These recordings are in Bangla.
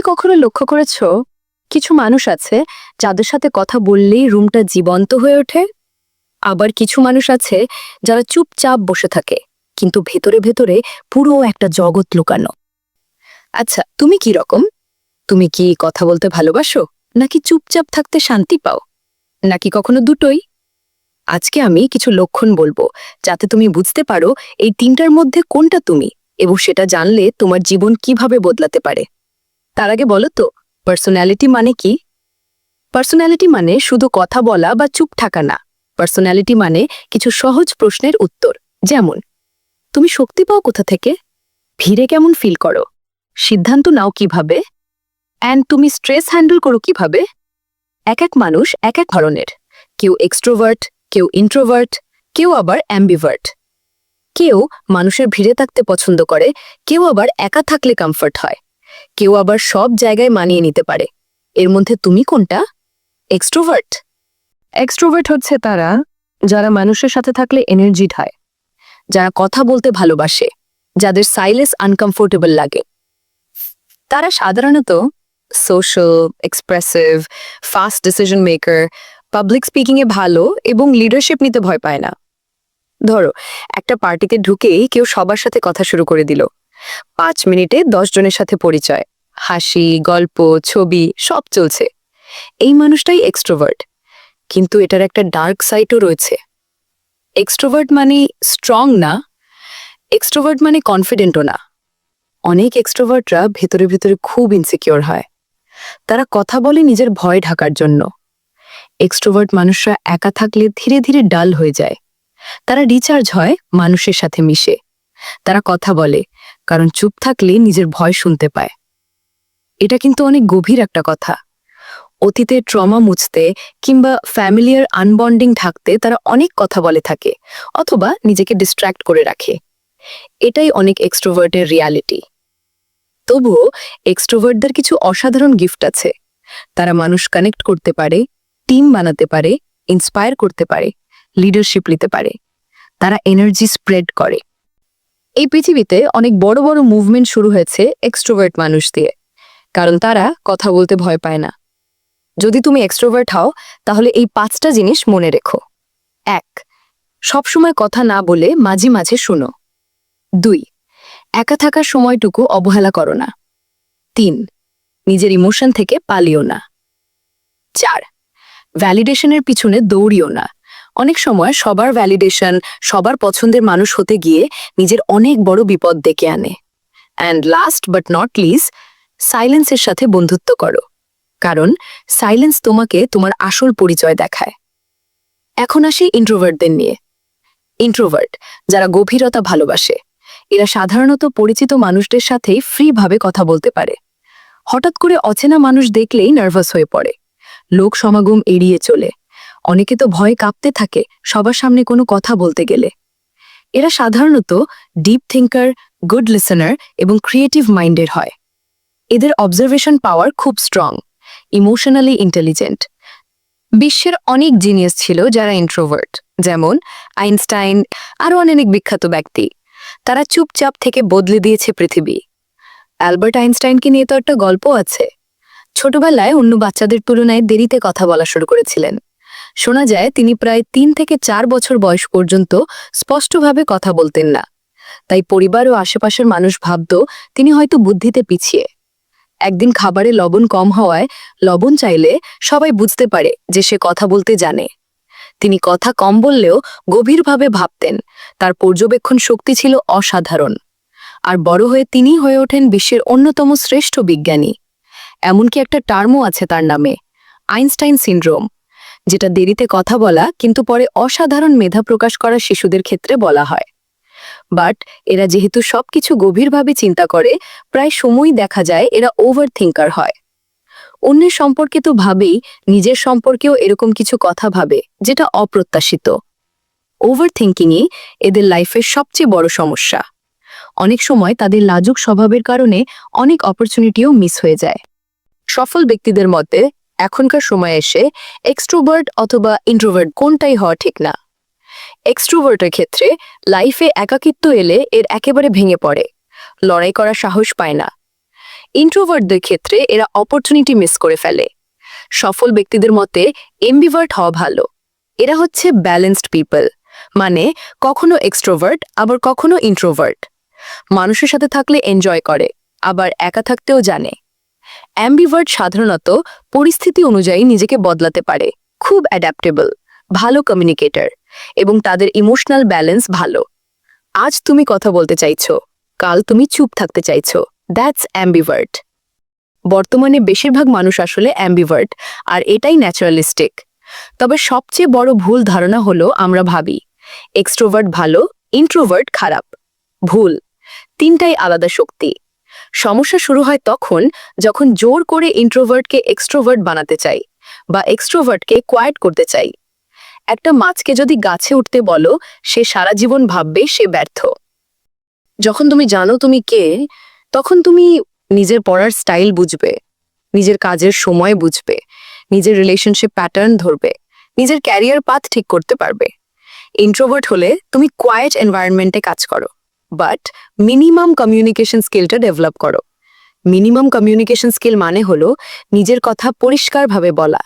কি কখনো লক্ষ্য করেছো কিছু মানুষ আছে যাদের সাথে কথা বললেই রুমটা জীবন্ত হয়ে ওঠে? আবার কিছু মানুষ আছে যারা চুপচাপ বসে থাকে, কিন্তু ভেতরে ভেতরে পুরো একটা জগৎ লুকানো। আচ্ছা, তুমি কি রকম? তুমি কি কথা বলতে ভালোবাসো, নাকি চুপচাপ থাকতে শান্তি পাও, নাকি কখনো দুটোই? আজকে আমি কিছু লক্ষণ বলবো, যাতে তুমি বুঝতে পারো এই তিনটার মধ্যে কোনটা তুমি, এবং সেটা জানলে তোমার জীবন কিভাবে বদলাতে পারে। তার আগে বলো তো, পার্সোনালিটি মানে কি? পার্সোনালিটি মানে শুধু কথা বলা বা চুপ থাকা না। পার্সোনালিটি মানে কিছু সহজ প্রশ্নের উত্তর, যেমন তুমি শক্তি পাও কোথা থেকে, ভিড়ে কেমন ফিল করো, সিদ্ধান্ত নাও কিভাবে, অ্যান্ড তুমি স্ট্রেস হ্যান্ডেল করো কিভাবে। এক এক মানুষ এক এক ধরনের, কেউ এক্সট্রোভার্ট, কেউ ইন্ট্রোভার্ট, কেউ আবার অ্যাম্বিভার্ট। কেউ মানুষের ভিড়ে থাকতে পছন্দ করে, কেউ আবার একা থাকলে কমফর্ট হয়, কেউ আবার সব জায়গায় মানিয়ে নিতে পারে। এর মধ্যে তুমি কোনটা? এক্সট্রোভার্ট। এক্সট্রোভার্ট হচ্ছে তারা যারা মানুষের সাথে থাকলে এনার্জি হয়, যারা কথা বলতে ভালোবাসে, যাদের সাইলেন্স আনকমফোর্টেবল লাগে। তারা সাধারণত social, expressive, fast decision maker, public স্পিকিংয়ে ভালো এবং লিডারশিপ নিতে ভয় পায় না। ধরো, একটা পার্টিতে ঢুকেই কেউ সবার সাথে কথা শুরু করে দিল। 5 মিনিটে 10 জনের সাথে পরিচয়, হাসি, গল্প, ছবি সব চলছে। এই মানুষটাই এক্সট্রোভার্ট, কিন্তু এটার একটা ডার্ক সাইডও রয়েছে। এক্সট্রোভার্ট মানে স্ট্রং না, এক্সট্রোভার্ট মানে কনফিডেন্টও না। অনেক এক্সট্রোভার্টরা ভেতরে ভেতরে খুব ইনসিকিউর হয়। তারা কথা বলে নিজের ভয় ঢাকার জন্য। এক্সট্রোভার্ট মানুষরা একা থাকলে ধীরে ধীরে ডাল হয়ে যায়। তারা রিচার্জ হয় মানুষের সাথে মিশে। তারা কথা বলে কারণ চুপ থাকলে নিজের ভয় শুনতে পায়। এটা কিন্তু অনেক গভীর একটা কথা। অতীতের ট্রমা মুছতে কিংবা ফ্যামিলিয়ার আনবন্ডিং থাকতে তারা অনেক কথা বলে থাকে, অথবা নিজেকে ডিস্ট্র্যাক্ট করে রাখে। এটাই অনেক এক্সট্রোভার্টের রিয়ালিটি। তবুও এক্সট্রোভার্টদের কিছু অসাধারণ গিফট আছে। তারা মানুষ কানেক্ট করতে পারে, টিম বানাতে পারে, ইন্সপায়ার করতে পারে, লিডারশিপ নিতে পারে। তারা এনার্জি স্প্রেড করে। এই পৃথিবীতে অনেক বড় বড় মুভমেন্ট শুরু হয়েছে এক্সট্রোভার্ট মানুষ দিয়ে, কারণ তারা কথা বলতে ভয় পায় না। যদি তুমি এক্সট্রোভার্ট হও, তাহলে এই 5টা জিনিস মনে রেখো। 1. সবসময় কথা না বলে মাঝে মাঝে শোনো। 2. একা থাকার সময়টুকু অবহেলা করো না। 3. নিজের ইমোশন থেকে পালিও না। 4. ভ্যালিডেশনের পিছনে দৌড়িও না। অনেক সময় সবার ভ্যালিডেশন, সবার পছন্দের মানুষ হতে গিয়ে নিজের অনেক বড় বিপদ ডেকে আনে। And last but not least, সাইলেন্সের সাথে বন্ধুত্ব করো, কারণ সাইলেন্স তোমাকে তোমার আসল পরিচয় দেখায়। এখন আসি ইন্ট্রোভার্টদের নিয়ে। ইন্ট্রোভার্ট যারা গভীরতা ভালোবাসে, এরা সাধারণত পরিচিত মানুষদের সাথেই ফ্রিভাবে কথা বলতে পারে। হঠাৎ করে অচেনা মানুষ দেখলেই নার্ভাস হয়ে পড়ে, লোক সমাগম এড়িয়ে চলে। অনেকে তো ভয়ে কাঁপতে থাকে সবার সামনে কোনো কথা বলতে গেলে। এরা সাধারণত ডিপ থিঙ্কার, গুড লিসেনার এবং ক্রিয়েটিভ মাইন্ডের হয়। এদের অবজারভেশন পাওয়ার খুব স্ট্রং, ইমোশনালি ইন্টেলিজেন্ট। বিশ্বের অনেক জিনিয়াস ছিল যারা ইন্ট্রোভার্ট, যেমন আইনস্টাইন, আরও অনেক বিখ্যাত ব্যক্তি। তারা চুপচাপ থেকে বদলে দিয়েছে পৃথিবী। অ্যালবার্ট আইনস্টাইনকে নিয়ে তো একটা গল্প আছে। ছোটবেলায় অন্য বাচ্চাদের তুলনায় দেরিতে কথা বলা শুরু করেছিলেন। শোনা যায় তিনি প্রায় 3 থেকে 4 বছর বয়স পর্যন্ত স্পষ্টভাবে কথা বলতেন না। তাই পরিবার ও আশেপাশের মানুষ ভাবত তিনি হয়তো বুদ্ধিতে পিছিয়ে। একদিন খাবারে লবণ কম হওয়ায় লবণ চাইলে সবাই বুঝতে পারে যে সে কথা বলতে জানে। তিনি কথা কম বললেও গভীরভাবে ভাবতেন। তার পর্যবেক্ষণ শক্তি ছিল অসাধারণ। আর বড় হয়ে তিনি হয়ে ওঠেন বিশ্বের অন্যতম শ্রেষ্ঠ বিজ্ঞানী। এমনকি একটা টার্মও আছে তার নামে, আইনস্টাইন সিনড্রোম, যেটা দেরিতে কথা বলা কিন্তু পরে অসাধারণ মেধা প্রকাশ করা শিশুদের ক্ষেত্রে বলা হয়। বাট এরা যেহেতু সবকিছু গভীরভাবে চিন্তা করে, প্রায় সময়ই দেখা যায় এরা ওভার থিঙ্কার হয়। অন্যের সম্পর্কে তো ভাবেই, নিজের সম্পর্কেও এরকম কিছু কথা ভাবে যেটা অপ্রত্যাশিত। ওভার থিঙ্কিংই এদের লাইফের সবচেয়ে বড় সমস্যা। অনেক সময় তাদের লাজুক স্বভাবের কারণে অনেক অপরচুনিটিও মিস হয়ে যায়। সফল ব্যক্তিদের মতে এখনকার সময়ে এসে এক্সট্রোভার্ট অথবা ইন্ট্রোভার্ট কোনটাই হওয়া ঠিক না। এক্সট্রোভার্টের ক্ষেত্রে লাইফে একাকিত্ব এলে এর একেবারে ভেঙে পড়ে, লড়াই করার সাহস পায় না। ইন্ট্রোভার্টদের ক্ষেত্রে এরা অপরচুনিটি মিস করে ফেলে। সফল ব্যক্তিদের মতে এমবিভার্ট হওয়া ভালো। এরা হচ্ছে ব্যালেন্সড পিপল, মানে কখনো এক্সট্রোভার্ট আবার কখনো ইন্ট্রোভার্ট। মানুষের সাথে থাকলে এনজয় করে, আবার একা থাকতেও জানে। অ্যাম্বিভার্ট সাধারণত পরিস্থিতি অনুযায়ী নিজেকে বদলাতে পারে, খুব অ্যাডাপ্টেবল, ভালো কমিউনিকেটর এবং তাদের ইমোশনাল ব্যালেন্স ভালো। আজ তুমি কথা বলতে চাইছো, কাল তুমি চুপ থাকতে চাইছো, দ্যাটস অ্যাম্বিভার্ট। বর্তমানে বেশিরভাগ মানুষ আসলে অ্যাম্বিভার্ট, আর এটাই ন্যাচারালিস্টিক। তবে সবচেয়ে বড় ভুল ধারণা হলো আমরা ভাবি এক্সট্রোভার্ট ভালো, ইন্ট্রোভার্ট খারাপ। ভুল, তিনটাই আলাদা শক্তি। সমস্যা শুরু হয় তখন যখন জোর করে ইন্ট্রোভার্টকে এক্সট্রোভার্ট বানাতে চাই বা এক্সট্রোভার্টকে কোয়াইট করতে চাই। একটা মাছকে যদি গাছে উঠতে বলো, সে সারা জীবন ভাববে সে ব্যর্থ। যখন তুমি জানো তুমি কে, তখন তুমি নিজের পড়ার স্টাইল বুঝবে, নিজের কাজের সময় বুঝবে, নিজের রিলেশনশিপ প্যাটার্ন ধরবে, নিজের ক্যারিয়ার পাথ ঠিক করতে পারবে। ইন্ট্রোভার্ট হলে তুমি কোয়াইট এনভায়রনমেন্টে কাজ করো, বাট মিনিমাম কমিউনিকেশন স্কিলটা ডেভেলপ করো। মিনিমাম কমিউনিকেশন স্কিল মানে হলো নিজের কথা পরিষ্কারভাবে বলা,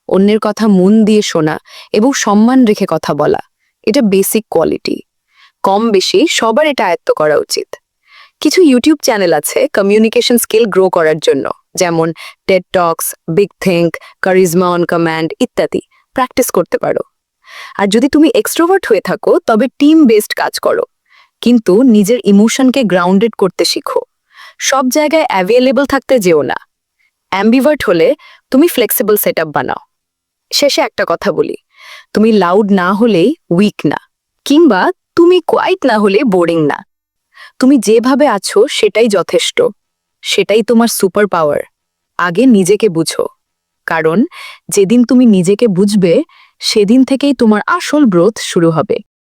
অন্যের কথা মন দিয়ে শোনা এবং সম্মান রেখে কথা বলা। এটা বেসিক কোয়ালিটি। কম বেশি সবার এটা আয়ত্ত করা উচিত। কিছু ইউটিউব চ্যানেল আছে কমিউনিকেশন স্কিল গ্রো করার জন্য, যেমন Ted Tux, big think, charisma on command ইত্যাদি। প্র্যাকটিস করতে পারো। আর যদি তুমি এক্সট্রোভার্ট হয়ে থাকো তবে টিম বেসড কাজ করো, কিন্তু নিজের ইমোশনকে গ্রাউন্ডেড করতে শিখো। সব জায়গায় অ্যাভেলেবল থাকতে যেও না। অ্যাম্বিভার্ট হলে তুমি ফ্লেক্সিবল সেটআপ বানাও। শেষে একটা কথা বলি, তুমি লাউড না হলেই উইক না, কিংবা তুমি কোয়াইট না হলে বোরিং না। তুমি যেভাবে আছো সেটাই যথেষ্ট, সেটাই তোমার সুপার পাওয়ার। আগে নিজেকে বুঝো, কারণ যেদিন তুমি নিজেকে বুঝবে সেদিন থেকেই তোমার আসল গ্রোথ শুরু হবে।